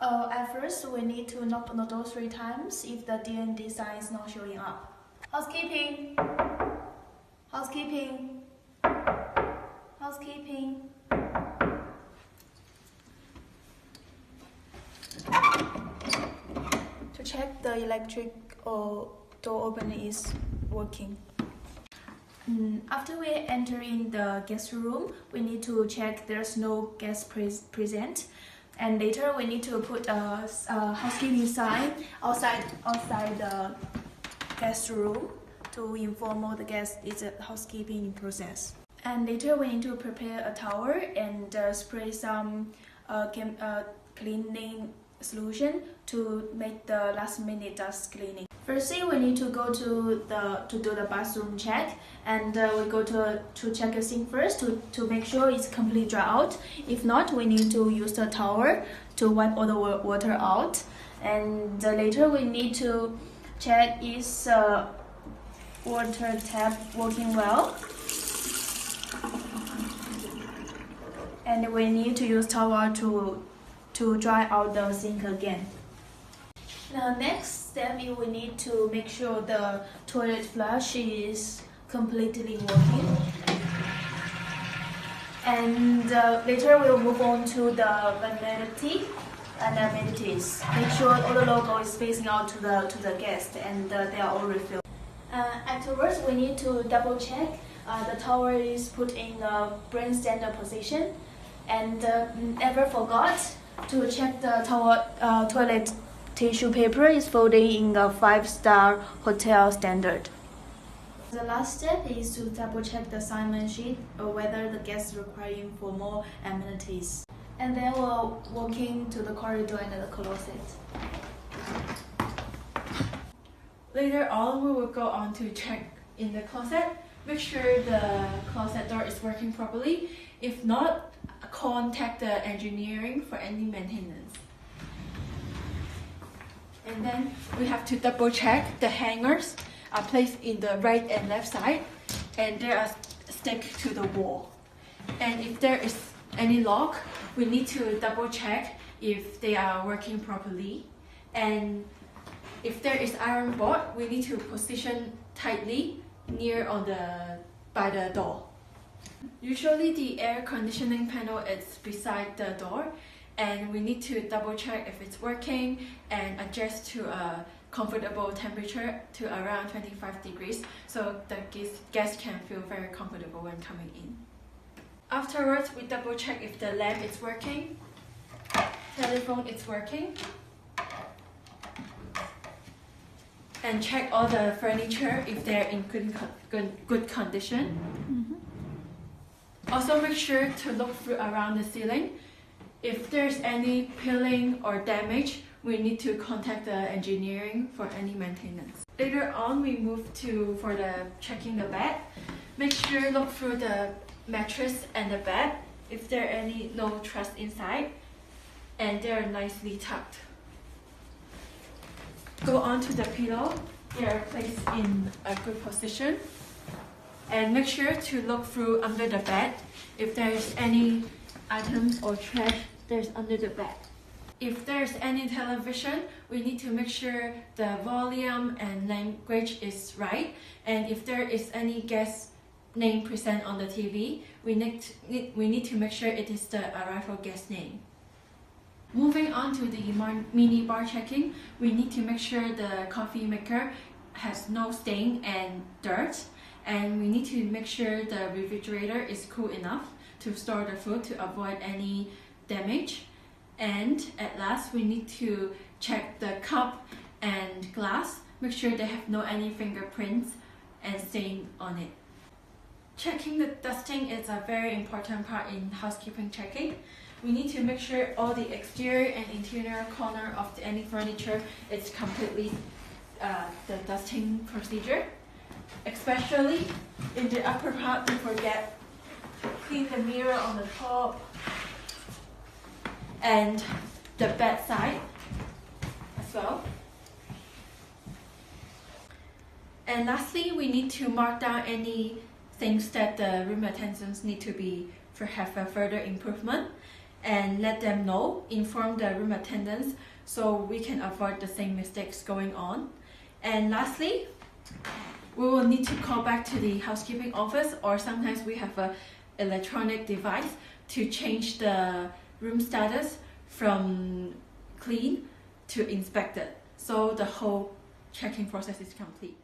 At first, we need to knock on the door 3 times if the D&D sign is not showing up. Housekeeping! Housekeeping! Housekeeping! To check the electric or door opener is working. After we enter in the guest room, we need to check there's no guest present. And later we need to put a housekeeping sign outside the guest room to inform all the guests it's a housekeeping process. And later we need to prepare a towel and spray some cleaning solution to make the last minute dust cleaning. Firstly, we need to go to do the bathroom check, and we go to check the sink first to make sure it's completely dry out. If not, we need to use the towel to wipe all the water out. And later we need to check is water tap working well. And we need to use towel to dry out the sink again. The next step is we need to make sure the toilet flush is completely working. And later we'll move on to the vanity and amenities. Make sure all the logo is facing out to the guest and they are all refilled. Afterwards, we need to double check the towel is put in the brand standard position, and never forgot to check the toilet tissue paper is folded in a 5-star hotel standard. The last step is to double check the sign sheet or whether the guest is requiring for more amenities. And then we'll walk into the corridor and the closet. Later on, we will go on to check in the closet. Make sure the closet door is working properly. If not, contact the engineering for any maintenance. And then we have to double check the hangers are placed in the right and left side, and they are stick to the wall. And if there is any lock, we need to double check if they are working properly. And if there is iron board, we need to position tightly by the door. Usually the air conditioning panel is beside the door, and we need to double check if it's working and adjust to a comfortable temperature to around 25 degrees so the guest can feel very comfortable when coming in. Afterwards, we double check if the lamp is working, telephone is working, and check all the furniture if they're in good condition. Also make sure to look through around the ceiling. If there's any peeling or damage, we need to contact the engineering for any maintenance. Later on, we move for the checking the bed. Make sure look through the mattress and the bed if there are no truss inside, and they're nicely tucked. Go on to the pillow. They are placed in a good position. And make sure to look through under the bed if there's any items or trash there's under the bed. If there's any television, we need to make sure the volume and language is right. And if there is any guest name present on the TV, we need to make sure it is the arrival guest name. Moving on to the mini bar checking, we need to make sure the coffee maker has no stain and dirt, and we need to make sure the refrigerator is cool enough to store the food to avoid any damage. And at last, we need to check the cup and glass, make sure they have no any fingerprints and stain on it. Checking the dusting is a very important part in housekeeping checking. We need to make sure all the exterior and interior corner of any furniture is completely the dusting procedure. Especially in the upper part, don't forget to clean the mirror on the top and the bed side as well. And lastly, we need to mark down any things that the room attendants need to have a further improvement. and let them know, inform the room attendants so we can avoid the same mistakes going on. And lastly, we will need to call back to the housekeeping office, or sometimes we have an electronic device to change the room status from clean to inspected. So the whole checking process is complete.